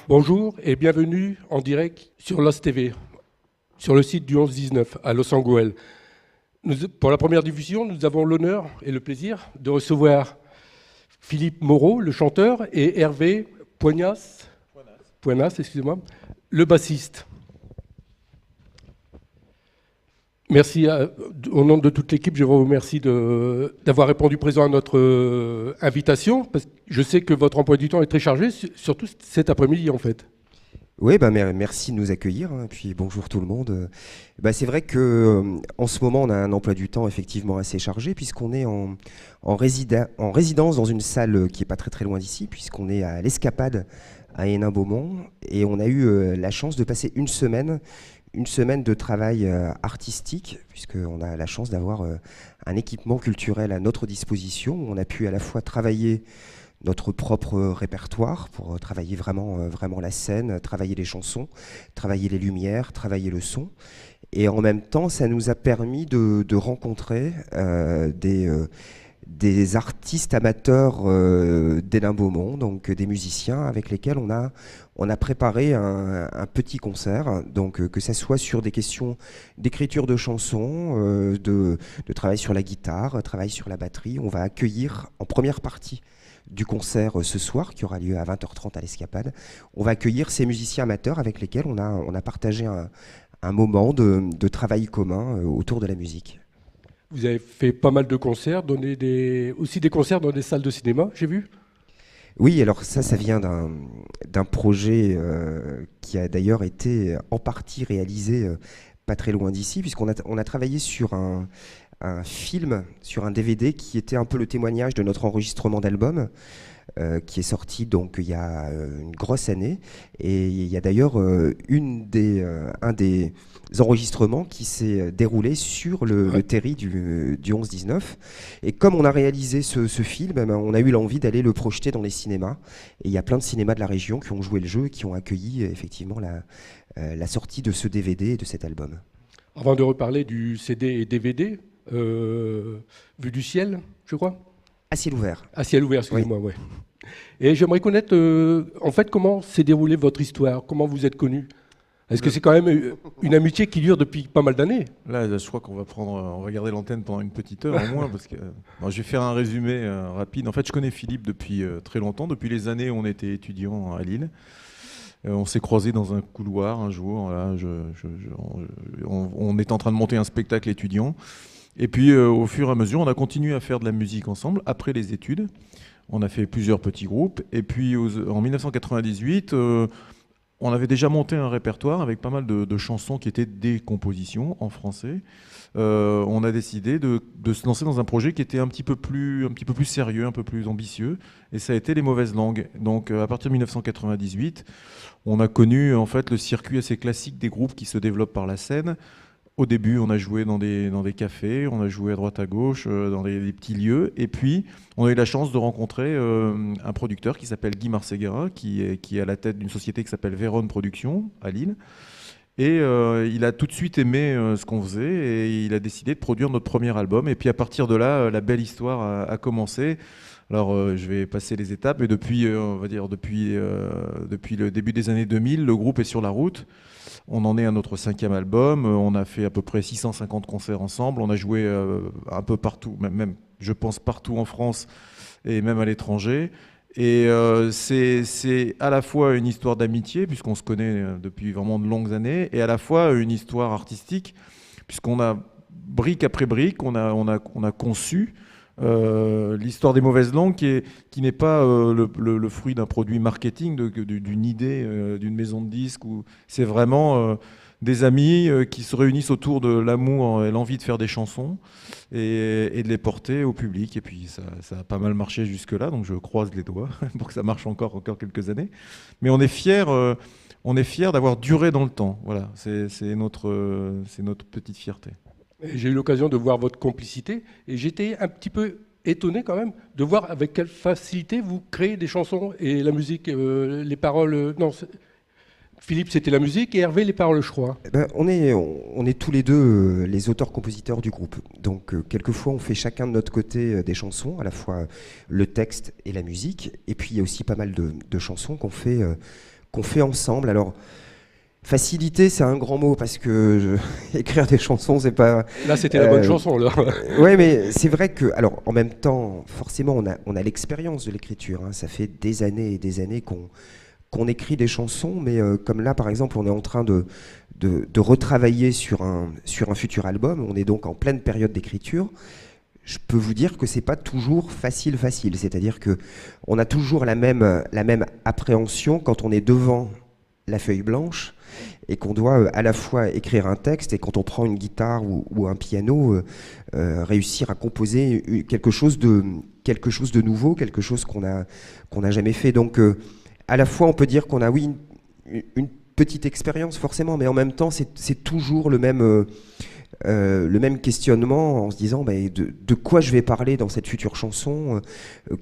Bonjour et bienvenue en direct sur Lost TV, sur le site du 11-19 à Los Angeles. Pour la première diffusion, nous avons l'honneur et le plaisir de recevoir Philippe Moreau, le chanteur, et Hervé Puenas, excusez-moi, le bassiste. Merci. Au nom de toute l'équipe, je vous remercie d'avoir répondu présent à notre invitation, parce que je sais que votre emploi du temps est très chargé, surtout cet après-midi en fait. Oui, merci de nous accueillir, hein, puis bonjour tout le monde. C'est vrai que en ce moment, on a un emploi du temps effectivement assez chargé, puisqu'on est en résidence dans une salle qui n'est pas très très loin d'ici, puisqu'on est à l'Escapade à Hénin-Beaumont, et on a eu la chance de passer une semaine de travail artistique, puisqu'on a la chance d'avoir un équipement culturel à notre disposition. On a pu à la fois travailler notre propre répertoire pour travailler vraiment la scène, travailler les chansons, travailler les lumières, travailler le son. Et en même temps, ça nous a permis de rencontrer des artistes amateurs d'Hénin-Beaumont, donc des musiciens avec lesquels on a préparé un petit concert, donc que ça soit sur des questions d'écriture de chansons, de travail sur la guitare, travail sur la batterie. On va accueillir en première partie du concert ce soir, qui aura lieu à 20h30 à l'Escapade. On va accueillir ces musiciens amateurs avec lesquels on a partagé un moment de travail commun autour de la musique. Vous avez fait pas mal de concerts, aussi des concerts dans des salles de cinéma, j'ai vu. Oui, alors ça vient d'un projet qui a d'ailleurs été en partie réalisé pas très loin d'ici, puisqu'on a travaillé sur un film, sur un DVD qui était un peu le témoignage de notre enregistrement d'album, qui est sorti donc il y a une grosse année. Et il y a d'ailleurs un des enregistrements qui s'est déroulé sur le terri du 11-19. Et comme on a réalisé ce film, on a eu l'envie d'aller le projeter dans les cinémas. Et il y a plein de cinémas de la région qui ont joué le jeu et qui ont accueilli effectivement la sortie de ce DVD et de cet album. Avant de reparler du CD et DVD, Vue du ciel, je crois. À ciel ouvert. À ciel ouvert, excusez-moi, oui. Ouais. Et j'aimerais connaître, en fait, comment s'est déroulée votre histoire, comment vous êtes connus. Est-ce que c'est quand même une amitié qui dure depuis pas mal d'années? Là, je crois qu'on va garder l'antenne pendant une petite heure au moins, parce que je vais faire un résumé rapide. En fait, je connais Philippe depuis très longtemps, depuis les années où on était étudiants à Lille. On s'est croisés dans un couloir un jour. Là, on était en train de monter un spectacle étudiant. Et puis, au fur et à mesure, on a continué à faire de la musique ensemble après les études. On a fait plusieurs petits groupes. Et puis, en 1998, on avait déjà monté un répertoire avec pas mal de chansons qui étaient des compositions en français. On a décidé de se lancer dans un projet qui était un petit peu plus sérieux, un peu plus ambitieux. Et ça a été Les Mauvaises Langues. Donc, à partir de 1998, on a connu en fait le circuit assez classique des groupes qui se développent par la scène. Au début, on a joué dans des cafés, on a joué à droite à gauche, dans des petits lieux. Et puis, on a eu la chance de rencontrer un producteur qui s'appelle Guy Marseguera, qui est à la tête d'une société qui s'appelle Vérone Productions, à Lille. Et il a tout de suite aimé ce qu'on faisait et il a décidé de produire notre premier album. Et puis, à partir de là, la belle histoire a commencé. Alors, je vais passer les étapes. Et depuis le début des années 2000, le groupe est sur la route. On en est à notre 5e album, on a fait à peu près 650 concerts ensemble, on a joué un peu partout, même je pense partout en France et même à l'étranger. Et c'est à la fois une histoire d'amitié, puisqu'on se connaît depuis vraiment de longues années, et à la fois une histoire artistique, puisqu'on a, brique après brique, on a conçu l'histoire des Mauvaises Langues qui n'est pas le fruit d'un produit marketing, d'une idée d'une maison de disques. C'est vraiment des amis qui se réunissent autour de l'amour et l'envie de faire des chansons et de les porter au public. Et puis ça a pas mal marché jusque-là, donc je croise les doigts pour que ça marche encore quelques années. Mais on est fiers d'avoir duré dans le temps. Voilà, c'est notre petite fierté. J'ai eu l'occasion de voir votre complicité et j'étais un petit peu étonné quand même de voir avec quelle facilité vous créez des chansons et la musique, les paroles. Non, Philippe c'était la musique et Hervé les paroles, je crois. On est tous les deux les auteurs-compositeurs du groupe. Donc quelquefois on fait chacun de notre côté des chansons, à la fois le texte et la musique. Et puis il y a aussi pas mal de chansons qu'on qu'on fait ensemble. Alors, facilité, c'est un grand mot parce que écrire des chansons, c'est pas. Là, c'était la bonne chanson, là. Ouais, mais c'est vrai que, alors, en même temps, forcément, on a l'expérience de l'écriture. Hein. Ça fait des années et des années qu'on écrit des chansons, mais comme là, par exemple, on est en train de retravailler sur un futur album. On est donc en pleine période d'écriture. Je peux vous dire que c'est pas toujours facile. C'est-à-dire que on a toujours la même appréhension quand on est devant la feuille blanche et qu'on doit à la fois écrire un texte et quand on prend une guitare ou un piano, réussir à composer quelque chose de nouveau, quelque chose qu'on a jamais fait. Donc à la fois on peut dire qu'on a une petite expérience forcément, mais en même temps c'est toujours le même questionnement en se disant de quoi je vais parler dans cette future chanson,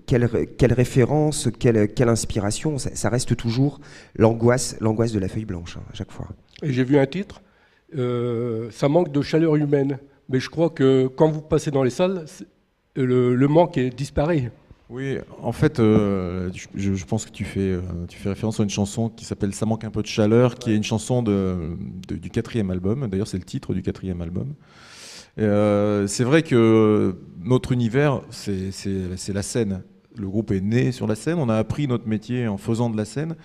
quelle référence, quelle inspiration. Ça reste toujours l'angoisse de la feuille blanche à chaque fois. Et j'ai vu un titre, ça manque de chaleur humaine, mais je crois que quand vous passez dans les salles, le manque disparaît. Oui, en fait, je pense que tu fais référence à une chanson qui s'appelle « Ça manque un peu de chaleur », qui est une chanson du 4e album. D'ailleurs, c'est le titre du 4e album. C'est vrai que notre univers, c'est la scène. Le groupe est né sur la scène. On a appris notre métier en faisant de la scène.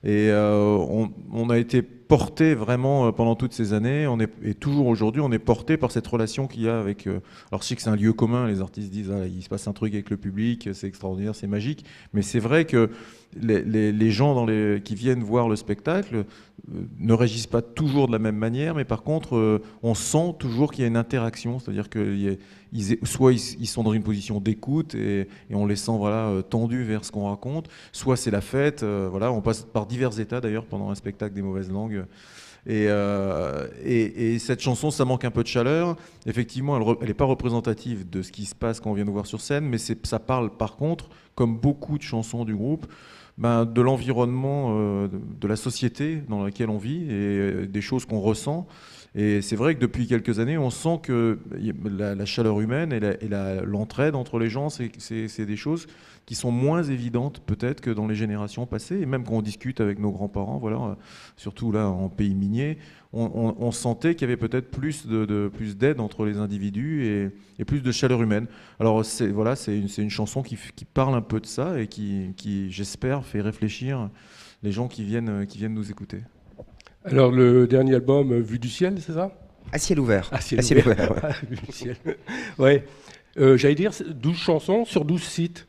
Et on a été porté vraiment pendant toutes ces années, et toujours aujourd'hui, on est porté par cette relation qu'il y a avec... alors je sais que c'est un lieu commun, les artistes disent il se passe un truc avec le public, c'est extraordinaire, c'est magique, mais c'est vrai que les gens qui viennent voir le spectacle ne réagissent pas toujours de la même manière, mais par contre, on sent toujours qu'il y a une interaction, c'est-à-dire que soit ils sont dans une position d'écoute et on les sent tendus vers ce qu'on raconte, soit c'est la fête, on passe par divers états d'ailleurs pendant un spectacle des Mauvaises Langues. Et cette chanson, ça manque un peu de chaleur. Effectivement, elle n'est pas représentative de ce qui se passe quand on vient nous voir sur scène, mais ça parle par contre, comme beaucoup de chansons du groupe, de l'environnement, de la société dans laquelle on vit et des choses qu'on ressent. Et c'est vrai que depuis quelques années, on sent que la chaleur humaine et l'entraide entre les gens, c'est des choses qui sont moins évidentes peut-être que dans les générations passées. Et même quand on discute avec nos grands-parents, surtout là en pays minier, on sentait qu'il y avait peut-être plus d'aide entre les individus et plus de chaleur humaine. Alors c'est une chanson qui parle un peu de ça et qui j'espère, fait réfléchir les gens qui viennent nous écouter. Alors, le dernier album, Vue du ciel, c'est ça ? À ciel ouvert. À ciel ouvert. Ouais. Vue du ciel. Ouais. J'allais dire 12 chansons sur 12 sites.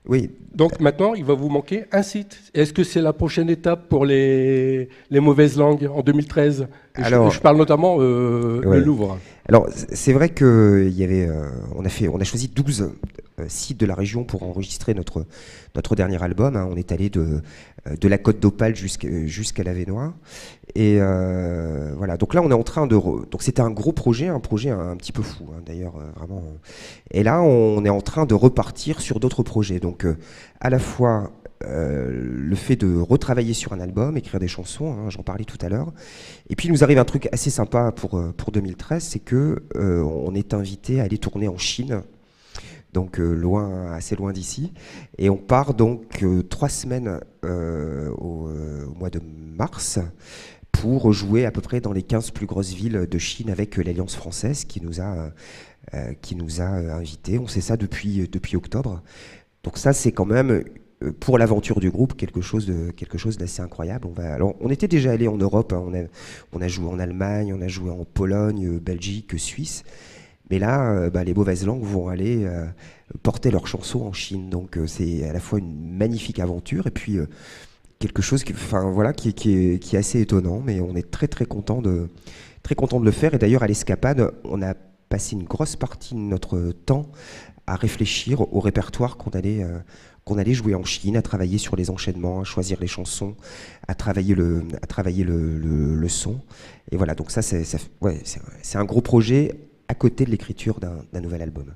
Oui. Donc maintenant, il va vous manquer un site. Est-ce que c'est la prochaine étape pour les Mauvaises Langues en 2013 ? Alors, je parle notamment le Louvre. Alors, c'est vrai qu'il y avait, on a choisi 12 sites de la région pour enregistrer notre dernier album. Hein. On est allé de la Côte d'Opale jusqu'à la Vénois. Et voilà. Donc là, on est en train donc c'était un gros projet, un petit peu fou, hein, d'ailleurs, vraiment. Et là, on est en train de repartir sur d'autres projets. Donc, à la fois le fait de retravailler sur un album, écrire des chansons, hein, j'en parlais tout à l'heure. Et puis il nous arrive un truc assez sympa pour 2013, c'est que on est invité à aller tourner en Chine, donc assez loin d'ici, et on part donc 3 semaines au mois de mars pour jouer à peu près dans les 15 plus grosses villes de Chine avec l'Alliance française qui nous a invités. On sait ça depuis octobre. Donc ça, c'est quand même pour l'aventure du groupe quelque chose d'assez incroyable. On était déjà allé en Europe, hein, on a joué en Allemagne, on a joué en Pologne, Belgique, Suisse. Mais là, les Mauvaises Langues vont aller porter leurs chansons en Chine. Donc c'est à la fois une magnifique aventure et puis quelque chose qui est assez étonnant. Mais on est très très content de le faire. Et d'ailleurs à l'Escapade, on a passé une grosse partie de notre temps à réfléchir au répertoire qu'on allait jouer en Chine, à travailler sur les enchaînements, à choisir les chansons, à travailler le son. Et voilà, donc ça c'est un gros projet à côté de l'écriture d'un nouvel album.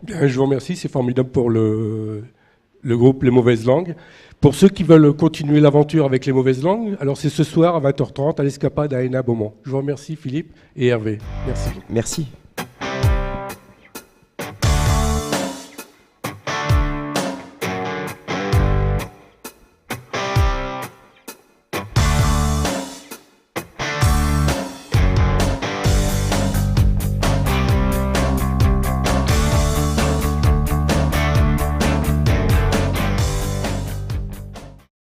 Bien, je vous remercie, c'est formidable pour le groupe Les Mauvaises Langues. Pour ceux qui veulent continuer l'aventure avec Les Mauvaises Langues, alors c'est ce soir à 20h30 à l'Escapade à Hénin-Beaumont. Je vous remercie Philippe et Hervé. Merci. Merci.